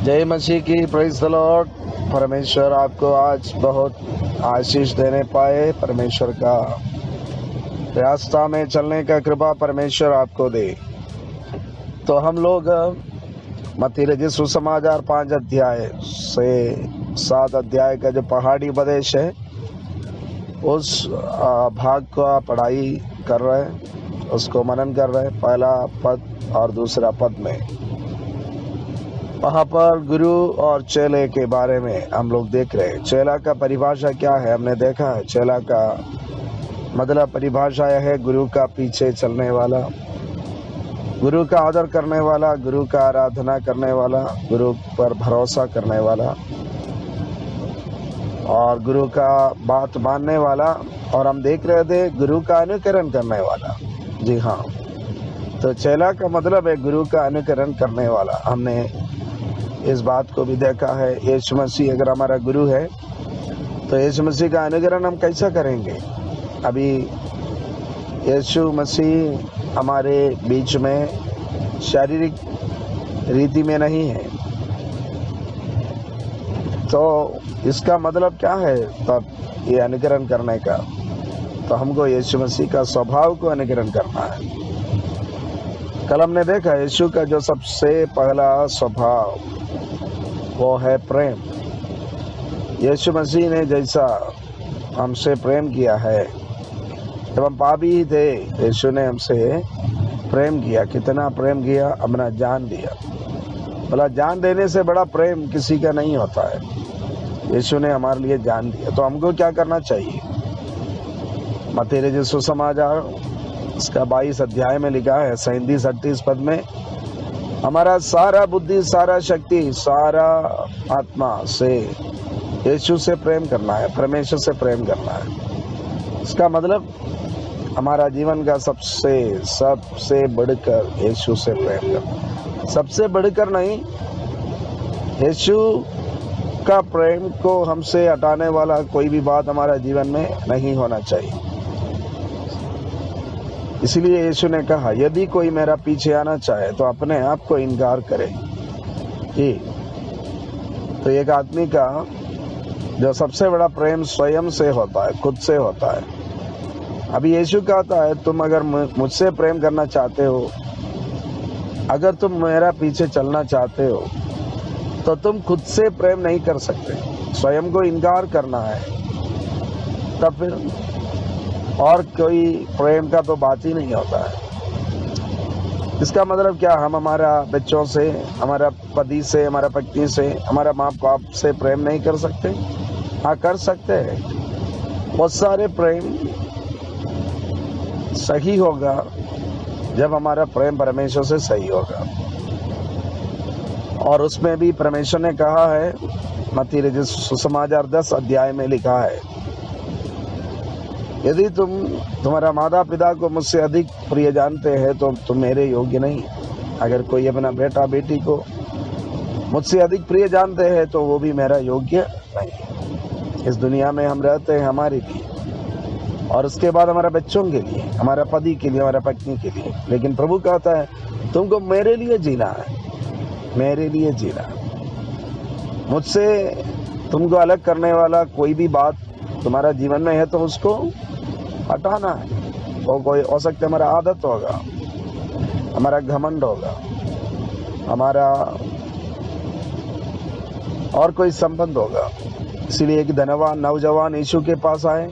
जय मसीह की, praise the Lord. परमेश्वर आपको आज बहुत आशीष देने पाए। परमेश्वर का रास्ता में चलने का कृपा परमेश्वर आपको दे। तो हम लोग मत्ती रचित सुसमाचार 5 अध्याय से 7 अध्याय का जो पहाड़ी उपदेश है उस भाग का पढ़ाई कर रहे हैं, उसको मनन कर रहे हैं। पहला पद और दूसरा पद में वहाँ पर गुरु और चेले के बारे में हम लोग देख रहे हैं। चेला का परिभाषा क्या है हमने देखा है। चेला का मतलब परिभाषा यह है, गुरु का पीछे चलने वाला, गुरु का आदर करने वाला, गुरु का आराधना करने वाला, गुरु पर भरोसा करने वाला और गुरु का बात मानने वाला। और हम देख रहे थे गुरु का अनुकरण करने वाला। जी हाँ, तो चेला का मतलब है गुरु का अनुकरण करने वाला। हमने इस बात को भी देखा है। यीशु मसीह अगर हमारा गुरु है तो यीशु मसीह का अनुकरण हम कैसा करेंगे। अभी यीशु मसीह हमारे बीच में शारीरिक रीति में नहीं है, तो इसका मतलब क्या है तब ये अनुकरण करने का। तो हमको यीशु मसीह का स्वभाव को अनुकरण करना है। कल हमने देखा यीशु का जो सबसे पहला स्वभाव वो है प्रेम। यीशु मसीह ने जैसा हमसे प्रेम किया है, जब हम पापी ही थे यीशु ने हमसे प्रेम किया। कितना प्रेम किया, अपना जान दिया। भला जान देने से बड़ा प्रेम किसी का नहीं होता है। यीशु ने हमारे लिए जान दिया। तो हमको क्या करना चाहिए। मत्ती रचित सुसमाचार इसका 22 अध्याय में लिखा है 37-38 पद में, हमारा सारा बुद्धि, सारा शक्ति, सारा आत्मा से यीशु से प्रेम करना है, परमेश्वर से प्रेम करना है। इसका मतलब हमारा जीवन का सबसे बढ़कर यीशु से प्रेम करना। सबसे बढ़कर नहीं, यीशु का प्रेम को हमसे हटाने वाला कोई भी बात हमारा जीवन में नहीं होना चाहिए। इसलिए यीशु ने कहा, यदि कोई मेरा पीछे आना चाहे तो अपने आप को इनकार करे। जी, तो एक आदमी का जो सबसे बड़ा प्रेम स्वयं से होता है, खुद से होता है। अभी यीशु कहता है, तुम अगर मुझसे प्रेम करना चाहते हो, अगर तुम मेरा पीछे चलना चाहते हो, तो तुम खुद से प्रेम नहीं कर सकते। स्वयं को इनकार करना है, तब फिर और कोई प्रेम का तो बात ही नहीं होता है। इसका मतलब क्या, हम हमारा बच्चों से, हमारा पति से, हमारा पत्नी से, हमारा माँ बाप से प्रेम नहीं कर सकते? हाँ, कर सकते हैं। बहुत सारे प्रेम सही होगा जब हमारा प्रेम परमेश्वर से सही होगा। और उसमें भी परमेश्वर ने कहा है, मत्ती रचित सुसमाचार 10 अध्याय में लिखा है, यदि तुम्हारा माता पिता को मुझसे अधिक प्रिय जानते हैं तो तुम मेरे योग्य नहीं। अगर कोई अपना बेटा बेटी को मुझसे अधिक प्रिय जानते हैं तो वो भी मेरा योग्य नहीं। इस दुनिया में हम रहते हैं हमारे लिए, और उसके बाद हमारा बच्चों के लिए, हमारा पति के लिए, हमारा पत्नी के लिए। लेकिन प्रभु कहता है, तुमको मेरे लिए जीना है, मेरे लिए जीना। मुझसे तुमको अलग करने वाला कोई भी बात तुम्हारा जीवन में है तो उसको हटाना है। वो कोई हो सकता है हमारा आदत होगा, हमारा घमंड होगा, हमारा और कोई संबंध होगा। इसीलिए एक धनवान नौजवान यीशु के पास आए।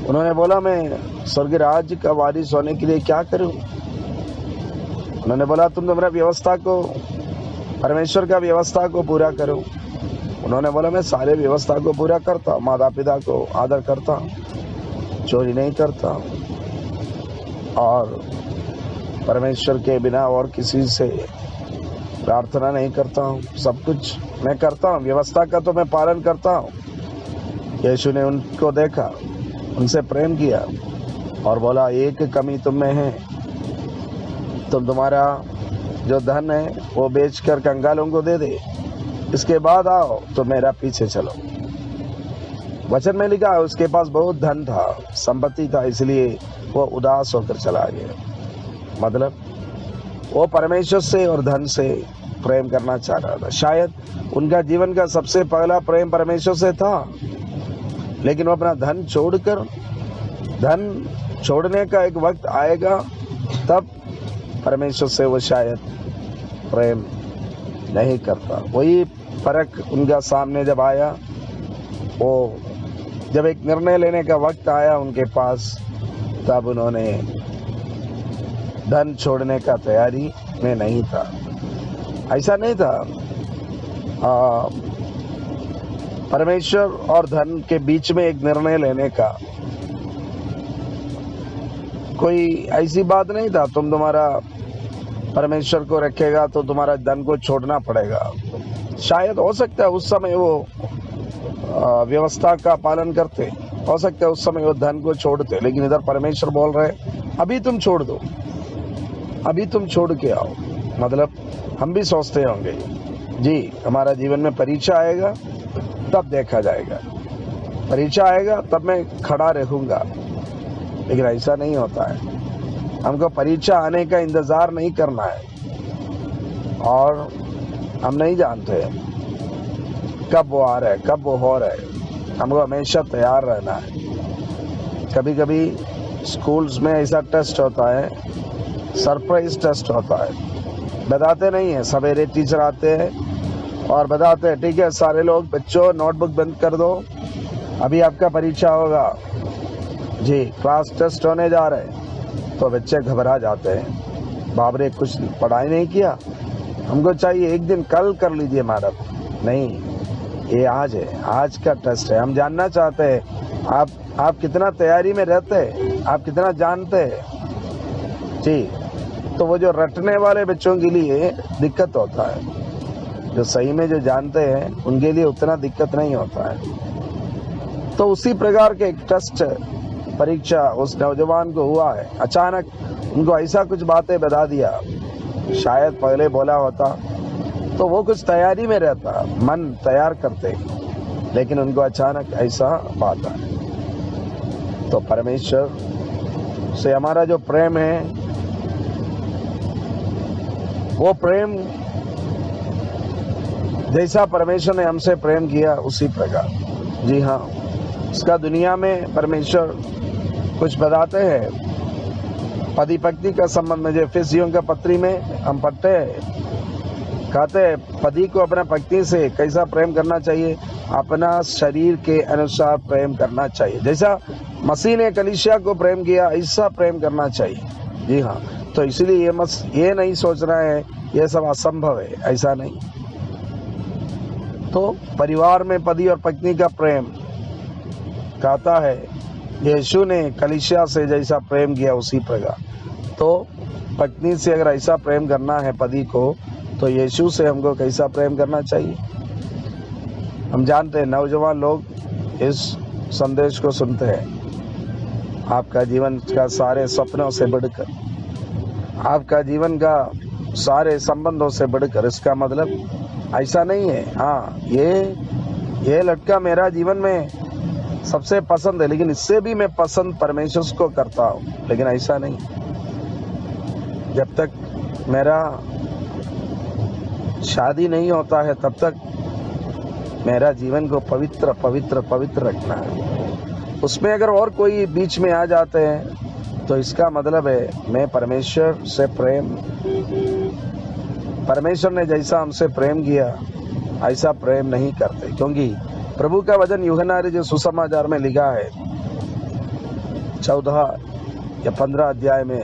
उन्होंने बोला, मैं स्वर्ग राज्य का वारिस होने के लिए क्या करूं। उन्होंने बोला, तुम तो मेरा व्यवस्था को, परमेश्वर का व्यवस्था को पूरा करो। उन्होंने बोला, मैं सारे व्यवस्था को पूरा करता हूँ, माता पिता को आदर करता हूँ, चोरी नहीं करता और परमेश्वर के बिना और किसी से प्रार्थना नहीं करता हूँ। सब कुछ मैं करता हूँ, व्यवस्था का तो मैं पालन करता हूँ। यीशु ने उनको देखा, उनसे प्रेम किया और बोला, एक कमी तुम में है, तुम तुम्हारा जो धन है वो बेचकर कंगालों को दे दे, इसके बाद आओ तो मेरा पीछे चलो। वचन में लिखा है, उसके पास बहुत धन था, संपत्ति था, इसलिए वो उदास होकर चला गया। मतलब वो परमेश्वर से और धन से प्रेम करना चाह रहा था। शायद उनका जीवन का सबसे पहला प्रेम परमेश्वर से था, लेकिन वो अपना धन छोड़ने का एक वक्त आएगा, तब परमेश्वर से वो शायद प्रेम नहीं करता। वही फर्क उनका सामने जब आया, वो जब एक निर्णय लेने का वक्त आया उनके पास, तब उन्होंने धन छोड़ने का तैयारी में नहीं था। ऐसा नहीं था। परमेश्वर और धन के बीच में एक निर्णय लेने का कोई ऐसी बात नहीं था, तुम्हारा परमेश्वर को रखेगा तो तुम्हारा धन को छोड़ना पड़ेगा। शायद हो सकता है उस समय वो व्यवस्था का पालन करते, हो सकता है उस समय वो धन को छोड़ते, लेकिन इधर परमेश्वर बोल रहे अभी तुम छोड़ दो, अभी तुम छोड़ के आओ। मतलब हम भी सोचते होंगे जी हमारा जीवन में परीक्षा आएगा तब देखा जाएगा, परीक्षा आएगा तब मैं खड़ा रहूंगा, लेकिन ऐसा नहीं होता है। हमको परीक्षा आने का इंतजार नहीं करना है, और हम नहीं जानते कब वो आ रहा है, कब वो हो रहा है। हमको हमेशा तैयार रहना है। कभी कभी स्कूल्स में ऐसा टेस्ट होता है, सरप्राइज टेस्ट होता है, बताते नहीं है। सवेरे टीचर आते हैं और बताते हैं ठीक है सारे लोग बच्चों नोटबुक बंद कर दो, अभी आपका परीक्षा होगा जी, क्लास टेस्ट होने जा रहे हैं। तो बच्चे घबरा जाते हैं, बाप रे कुछ पढ़ाई नहीं किया, हमको चाहिए एक दिन कल कर लीजिए मैडम। नहीं, ये आज है, आज का टेस्ट है। हम जानना चाहते हैं आप कितना तैयारी में रहते हैं, आप कितना जानते हैं जी। तो वो जो रटने वाले बच्चों के लिए दिक्कत होता है, जो सही में जो जानते हैं उनके लिए उतना दिक्कत नहीं होता है। तो उसी प्रकार के एक टेस्ट परीक्षा उस नौजवान को हुआ है। अचानक उनको ऐसा कुछ बातें बता दिया, शायद पहले बोला होता तो वो कुछ तैयारी में रहता, मन तैयार करते, लेकिन उनको अचानक ऐसा बात है। तो परमेश्वर से हमारा जो प्रेम है, वो प्रेम जैसा परमेश्वर ने हमसे प्रेम किया उसी प्रकार, जी हाँ, इसका दुनिया में परमेश्वर कुछ बताते हैं पति पत्नी का संबंध में। जो इफिसियों का पत्री में हम पढ़ते हैं, कहते हैं पति को अपना पत्नी से कैसा प्रेम करना चाहिए, अपना शरीर के अनुसार प्रेम करना चाहिए। जैसा मसीह ने कलीसिया को प्रेम किया ऐसा प्रेम करना चाहिए, जी हाँ। तो इसलिए ये नहीं सोचना है ये सब असंभव है, ऐसा नहीं। तो परिवार में पति और पत्नी का प्रेम कहता है यीशु ने कलीसिया से जैसा प्रेम किया उसी प्रकार। तो पत्नी से अगर ऐसा प्रेम करना है पति को, तो यीशु से हमको कैसा प्रेम करना चाहिए। हम जानते हैं नौजवान लोग इस संदेश को सुनते हैं, आपका जीवन का सारे सपनों से बढ़कर, आपका जीवन का सारे संबंधों से बढ़कर। इसका मतलब ऐसा नहीं है हाँ ये लड़का मेरा जीवन में सबसे पसंद है, लेकिन इससे भी मैं पसंद परमेश्वर को करता हूँ, लेकिन ऐसा नहीं। जब तक मेरा शादी नहीं होता है तब तक मेरा जीवन को पवित्र पवित्र पवित्र रखना है। उसमें अगर और कोई बीच में आ जाते हैं तो इसका मतलब है मैं परमेश्वर से परमेश्वर ने जैसा हमसे प्रेम किया ऐसा प्रेम नहीं करते। क्योंकि प्रभु का वचन यूहन्ना जो सुसमाचार में लिखा है 14 या 15 अध्याय में,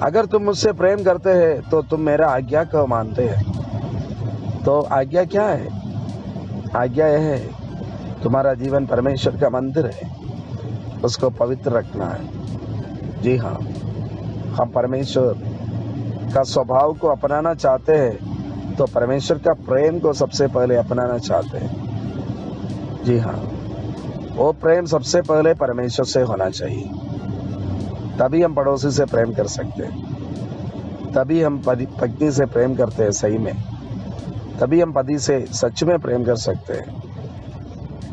अगर तुम मुझसे प्रेम करते हैं तो तुम मेरा आज्ञा को मानते हैं। तो आज्ञा क्या है? आज्ञा यह है तुम्हारा जीवन परमेश्वर का मंदिर है, उसको पवित्र रखना है। जी हाँ, हम परमेश्वर का स्वभाव को अपनाना चाहते हैं तो परमेश्वर का प्रेम को सबसे पहले अपनाना चाहते हैं। जी हाँ, वो प्रेम सबसे पहले परमेश्वर से होना चाहिए, तभी हम पड़ोसी से प्रेम कर सकते हैं, तभी हम पत्नी से प्रेम करते हैं सही में, तभी हम पति से सच में प्रेम कर सकते हैं।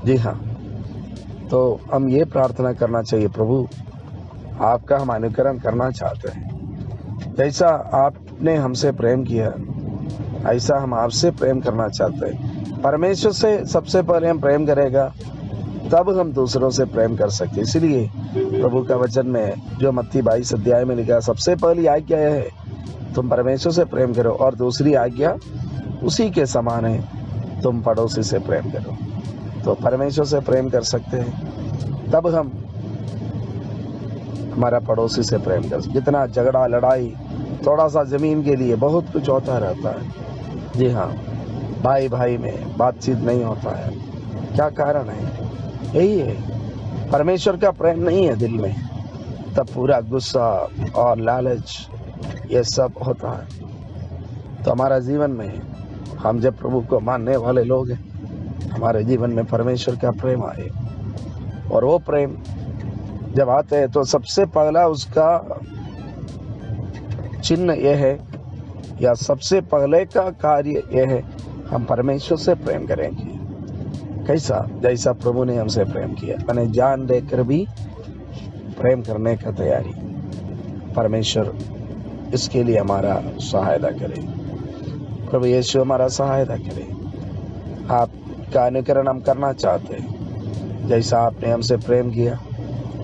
जी हाँ, तो हम ये प्रार्थना करना चाहिए, प्रभु आपका हम अनुकरण करना चाहते हैं, जैसा आपने हमसे प्रेम किया ऐसा हम आपसे प्रेम करना चाहते हैं। परमेश्वर से सबसे पहले हम प्रेम करेगा, तब हम दूसरों से प्रेम कर सकते। इसलिए प्रभु का वचन में जो मत्ती 22 अध्याय में लिखा, सबसे पहली आज्ञा यह है, तुम परमेश्वर से प्रेम करो, और दूसरी आज्ञा उसी के समान है, तुम पड़ोसी से प्रेम करो। तो परमेश्वर से प्रेम कर सकते हैं, तब हम हमारा पड़ोसी से प्रेम कर सकते। कितना झगड़ा लड़ाई, थोड़ा सा जमीन के लिए बहुत कुछ होता रहता है। जी हाँ, भाई भाई में बातचीत नहीं होता है। क्या कारण है? यही है, परमेश्वर का प्रेम नहीं है दिल में, तब पूरा गुस्सा और लालच ये सब होता है। तो हमारा जीवन में, हम जब प्रभु को मानने वाले लोग हैं, हमारे जीवन में परमेश्वर का प्रेम आए, और वो प्रेम जब आते हैं तो सबसे पहला उसका चिन्ह यह है, या सबसे पहले का कार्य यह है, हम परमेश्वर से प्रेम करेंगे। कैसा? जैसा प्रभु ने हमसे प्रेम किया, मैंने जान देकर भी प्रेम करने का तैयारी। परमेश्वर इसके लिए हमारा सहायता करे, प्रभु यीशु हमारा सहायता करे। आपका अनुकरण हम करना चाहते हैं, जैसा आपने हमसे प्रेम किया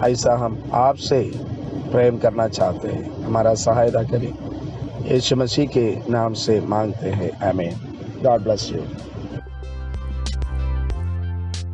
ऐसा हम आपसे प्रेम करना चाहते हैं। हमारा सहायता करें, यीशु मसीह के नाम से मांगते हैं, आमीन। God bless you.